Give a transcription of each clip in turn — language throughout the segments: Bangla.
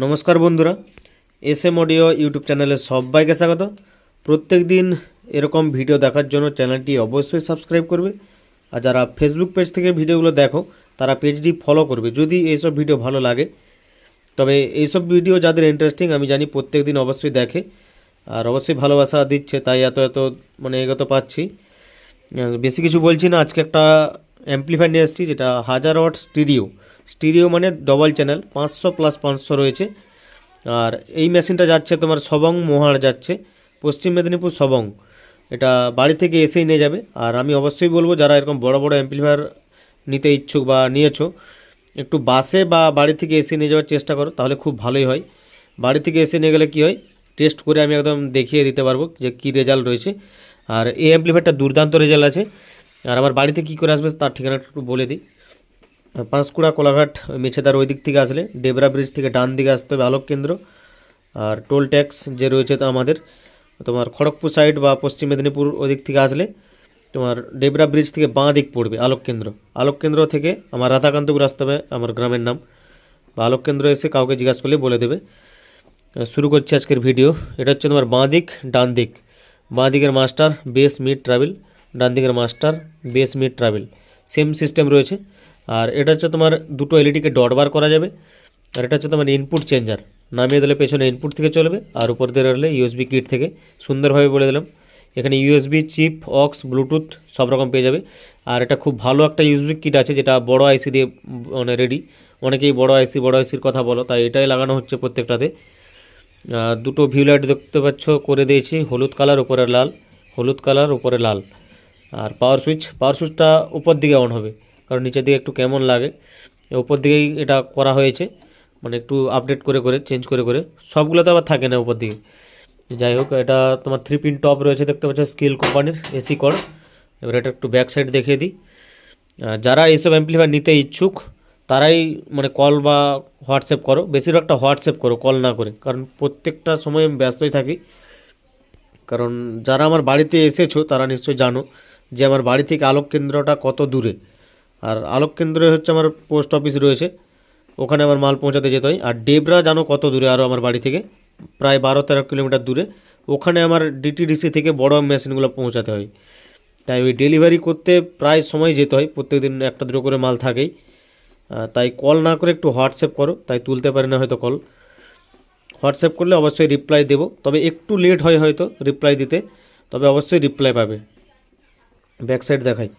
নমস্কার বন্ধুরা, এসএম অডিও ইউটিউব চ্যানেলে সবাইকে স্বাগত। প্রত্যেক দিন এরকম ভিডিও দেখার জন্য চ্যানেলটি অবশ্যই সাবস্ক্রাইব করবে, আর যারা ফেসবুক পেজ থেকে ভিডিওগুলো দেখো তারা পেজটি ফলো করবে যদি এইসব ভিডিও ভালো লাগে। তবে এইসব ভিডিও যাদের ইন্টারেস্টিং আমি জানি প্রত্যেক দিন অবশ্যই দেখে, আর অবশ্যই ভালোবাসা দিচ্ছে, তাই এত এগোতে পাচ্ছি। বেশি কিছু বলছি না, আজকে একটা অ্যাম্পলিফায়ার নিয়ে এসেছি যেটা 1000 ওয়াট স্টিরিও মানে ডবল চ্যানেল 500+500 রয়েছে। আর এই মেশিনটা যাচ্ছে তোমার সবং মোহার যাচ্ছে, পশ্চিম মেদিনীপুর সবং। এটা বাড়ি থেকে এসেই নিয়ে যাবে। আর আমি অবশ্যই বলবো যারা এরকম বড় অ্যাম্পলিফায়ার নিতে ইচ্ছুক বা নিয়েছো, একটু বাসে বা বাড়ি থেকে এসে নিয়ে যাওয়ার চেষ্টা করো, তাহলে খুব ভালোই হয়। বাড়ি থেকে এসে নিয়ে গেলে কী হয়, টেস্ট করে আমি একদম দেখিয়ে দিতে পারবো যে কী রেজাল্ট রয়েছে। আর এই অ্যাম্পলিফায়ারটা দুর্দান্ত রেজাল্ট আছে। আর আমার বাড়িতে কী করে আসবে তার ঠিকানাটা একটু বলে দিই। পাঁশকুড়া কোলাঘাট মেছেদার ওই দিক থেকে আসলে ডেবরা ব্রিজ থেকে ডান দিকে আসতে হবে আলোক কেন্দ্র। আর টোল ট্যাক্স যে রয়েছে তো আমাদের তোমার খড়গপুর সাইড বা পশ্চিম মেদিনীপুর ওই দিক থেকে আসলে তোমার ডেবরা ব্রিজ থেকে বাঁ দিক পড়বে আলোক কেন্দ্র থেকে আমার রাধাকান্তপুর আসতে হবে, আমার গ্রামের নাম। বা আলোক কেন্দ্র এসে কাউকে জিজ্ঞাসা করলে বলে দেবে। শুরু করছি আজকের ভিডিও। এটা হচ্ছে তোমার বাঁ দিক ডান দিক। বাঁ দিকের মাস্টার বেস মিড ট্রাভেল, ডান দিকের master base mid travel, same system রয়েছে। আর এটা হচ্ছে তোমার দুটো এলইডিকে ডট বার করা যাবে। আর এটা হচ্ছে তোমার ইনপুট চেঞ্জার, নামিয়ে দিলে পেছনে ইনপুট থেকে চলবে, আর উপর দিয়ে রাখলে ইউএসবি কিট থেকে। সুন্দরভাবে বলে দিলাম, এখানে ইউএসবি চিপ, অক্স, ব্লুটুথ সব রকম পেয়ে যাবে। আর এটা খুব ভালো একটা ইউএসবি কিট আছে যেটা বড় আইসি দিয়ে মানে রেডি। অনেকেই বড় আইসির কথা বলো, তাই এটাই লাগানো হচ্ছে প্রত্যেকটাতে। দুটো ভিউ লাইট দেখতে পাচ্ছ করে দিয়েছি, হলুদ কালার উপরে লাল, হলুদ কালার উপরে লাল। আর পাওয়ার সুইচটা উপর দিকে অন হবে, কারণ নিচের দিকে একটু কেমন লাগে। উপর দিকেই এটা করা হয়েছে, মানে একটু আপডেট করে চেঞ্জ করে। সবগুলো তো আবার থাকে না উপর দিকে। যাই হোক, এটা তোমার 3 পিন টপ রয়েছে দেখতে পাচ্ছ, স্কেল কোম্পানির এসি কর। এবার এটা একটু ব্যাক সাইড দেখিয়ে দিই। যারা এইসব অ্যাম্পলিফায়ার নিতে ইচ্ছুক তারাই মানে কল বা হোয়াটসঅ্যাপ করো, বেশিরভাগটা হোয়াটসঅ্যাপ করো কল না করে, কারণ প্রত্যেকটা সময় আমি ব্যস্তই থাকি। কারণ যারা আমার বাড়িতে এসেছো তারা নিশ্চয়ই জানো যে আমার বাড়ি থেকে আলোক কেন্দ্রটা কত দূরে। আর আলোক কেন্দ্রে হচ্ছে আমার পোস্ট অফিস রয়েছে, ওখানে আমার মাল পৌঁছাতে যেতে হয়। আর ডেবরা জানো কত দূরে, আরও আমার বাড়ি থেকে প্রায় 12-13 কিলোমিটার দূরে। ওখানে আমার ডিটিডিসি থেকে বড় মেশিনগুলো পৌঁছাতে হয়, তাই ওই ডেলিভারি করতে প্রায় সময় যেতে হয়। প্রত্যেকদিন একটা দুটো করে মাল থাকেই, তাই কল না করে একটু হোয়াটসঅ্যাপ করো, তাই তুলতে পারি না হয়তো কল। হোয়াটসঅ্যাপ করলে অবশ্যই রিপ্লাই দেবো, তবে একটু লেট হয় হয়তো রিপ্লাই দিতে, তবে অবশ্যই রিপ্লাই পাবে। ব্যাক সাইড দেখাই।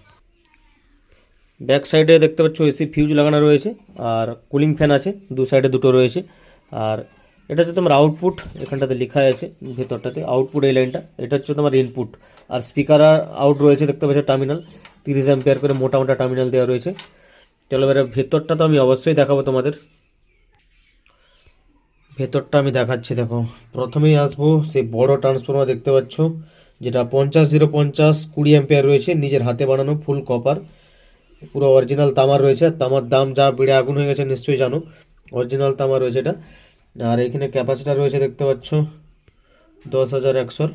ব্যাক সাইডে দেখতে পাচ্ছ এসি ফিউজ লাগানো রয়েছে, আর কুলিং ফ্যান আছে, দু সাইডে দুটো রয়েছে। আর এটা হচ্ছে তোমার আউটপুট, এখানটাতে লেখা আছে ভেতরটাতে আউটপুট, এই লাইনটা এটা হচ্ছে তোমার ইনপুট। আর স্পিকার আউট রয়েছে দেখতে পাচ্ছ, টার্মিনাল 30 অ্যাম্পিয়ার করে মোটা টার্মিনাল দেওয়া রয়েছে। চলো এবার ভেতরটা তো আমি অবশ্যই দেখাবো তোমাদের। ভেতরটা আমি দেখাচ্ছি, দেখো। প্রথমেই আসবো সেই বড় ট্রান্সফর্মার দেখতে পাচ্ছ, যেটা 50-050 20 অ্যাম্পিয়ার রয়েছে, নিজের হাতে বানানো ফুল কপার, পুরো অরিজিনাল তামার রয়েছে। তামার দাম যা বেড়ে আগুন হয়ে গেছে নিশ্চয়ই জানো, অরিজিনাল তামা রয়েছে এটা। আর এখানে ক্যাপাসিটার রয়েছে দেখতে পাচ্ছ 10,100।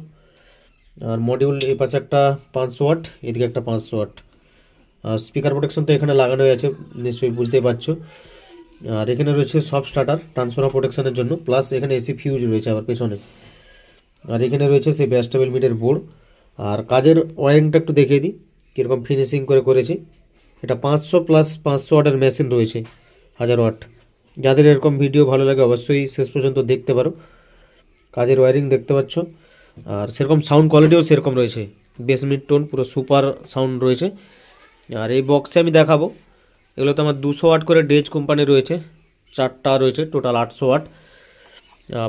আর মডিউল এই পাশে একটা 500 ওয়াট, এদিকে একটা 500 ওয়াট। আর স্পিকার প্রোটেকশন তো এখানে লাগানো আছে, নিশ্চয়ই বুঝতেই পারছো। আর এখানে রয়েছে সব স্টার্টার ট্রান্সফর্মার প্রোটেকশনের জন্য, প্লাস এখানে এসি ফিউজ রয়েছে আবার পেছনে। আর এখানে রয়েছে সেই ব্যাস্টেবল মিটার বোর্ড। আর কাজের ওয়ারিংটা একটু দেখিয়ে দিই কীরকম ফিনিশিং করেছে। এটা 500+500 ওয়াটের মেশিন রয়েছে, 1000 ওয়াট। যাদের এরকম ভিডিও ভালো লাগে অবশ্যই শেষ পর্যন্ত দেখতে পারো। কাজের ওয়ারিং দেখতে পাচ্ছ, আর সেরকম সাউন্ড কোয়ালিটিও সেরকম রয়েছে, বেস মিড টোন পুরো সুপার সাউন্ড রয়েছে। আর এই বক্সে আমি দেখাবো, এগুলো তো আমার 200 ওয়াট করে ডেজ কোম্পানি রয়েছে, 4টা রয়েছে, টোটাল 800 ওয়াট।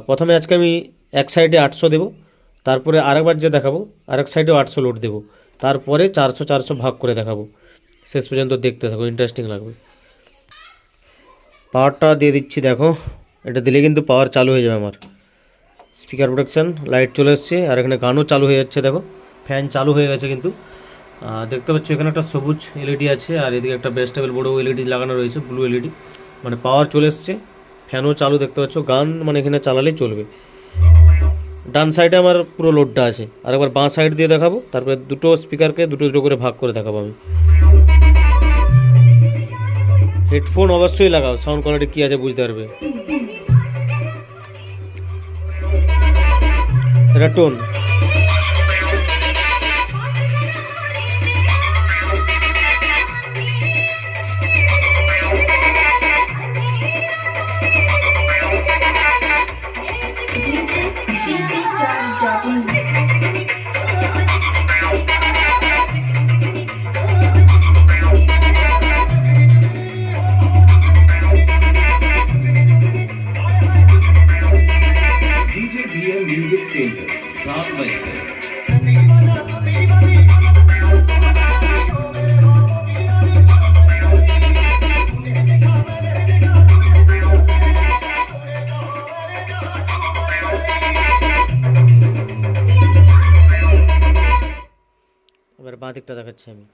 প্রথমে আজকে আমি এক সাইডে 800 দেবো, তারপরে আরেকবার যে দেখাবো আরেক সাইডেও 800 লোড দেবো, তারপরে 400 ভাগ করে দেখাবো। শেষ পর্যন্ত দেখতে থাকো, ইন্টারেস্টিং লাগবে। পাওয়ারটা দিয়ে দিচ্ছি, দেখো। এটা দিলে কিন্তু পাওয়ার চালু হয়ে যাবে আমার। স্পিকার প্রোটেকশন লাইট চলে এসছে, আর এখানে গানও চালু হয়ে যাচ্ছে, দেখো ফ্যান চালু হয়ে গেছে কিন্তু। দেখতে পাচ্ছ এখানে একটা সবুজ এলইডি আছে, আর এদিকে একটা বেস্টেবল বড় এলইডি লাগানো রয়েছে, ব্লু এলইডি, মানে পাওয়ার চলে এসছে। ফ্যানও চালু দেখতে পাচ্ছ, গান মানে এখানে চালালেই চলবে। ডান সাইডে আমার পুরো লোডটা আছে, আর একবার বাঁ সাইড দিয়ে দেখাবো, তারপরে দুটো স্পিকারকে দুটো করে ভাগ করে দেখাবো আমি। হেডফোন অবশ্যই লাগাও, সাউন্ড কোয়ালিটি কী আছে বুঝতে পারবে। এটা টোন। म्यूजिक सेंटर 7 बजे से। এবার বাঁ দিকটা দেখাচ্ছি আমি।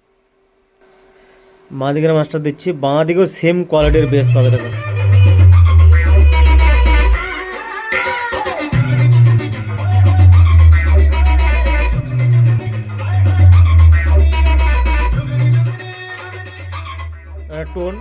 বাঁ দিকের মাস্টার দিচ্ছি, বাঁ দিকেও সেম কোয়ালিটির বেস পাবে। দেখুন টোন।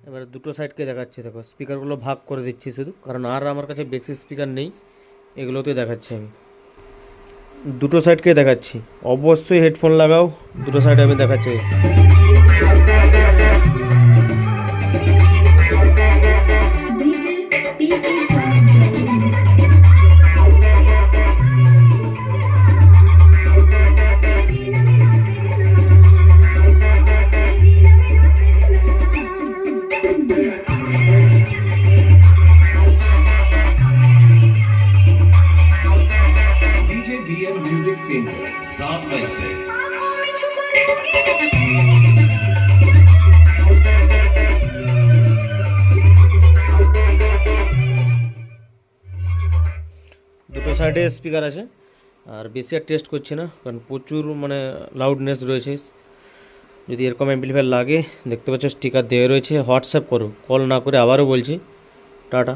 এবার দুটো সাইডকে দেখাচ্ছি। দেখো স্পিকারগুলো ভাগ করে দিচ্ছি শুধু, কারণ আর আমার কাছে বেশি স্পিকার নেই, এগুলোতে দেখাচ্ছি আমি। দুটো সাইডকে দেখাচ্ছি, অবশ্যই হেডফোন লাগাও। দুটো সাইডে আমি দেখাচ্ছি। म्यूजिक सेंटर 7 बजे से। দুটো সাইডে স্পিকার আছে, আর বেশি আর টেস্ট করছি না, কারণ প্রচুর মানে লাউডনেস রয়েছে। যদি এরকম অ্যাম্পলিফায়ার লাগে, দেখতে পাচ্ছ স্টিকার দেওয়া রয়েছে। হোয়াটসঅ্যাপ করো, কল না করে। আবারও বলছি, টাটা।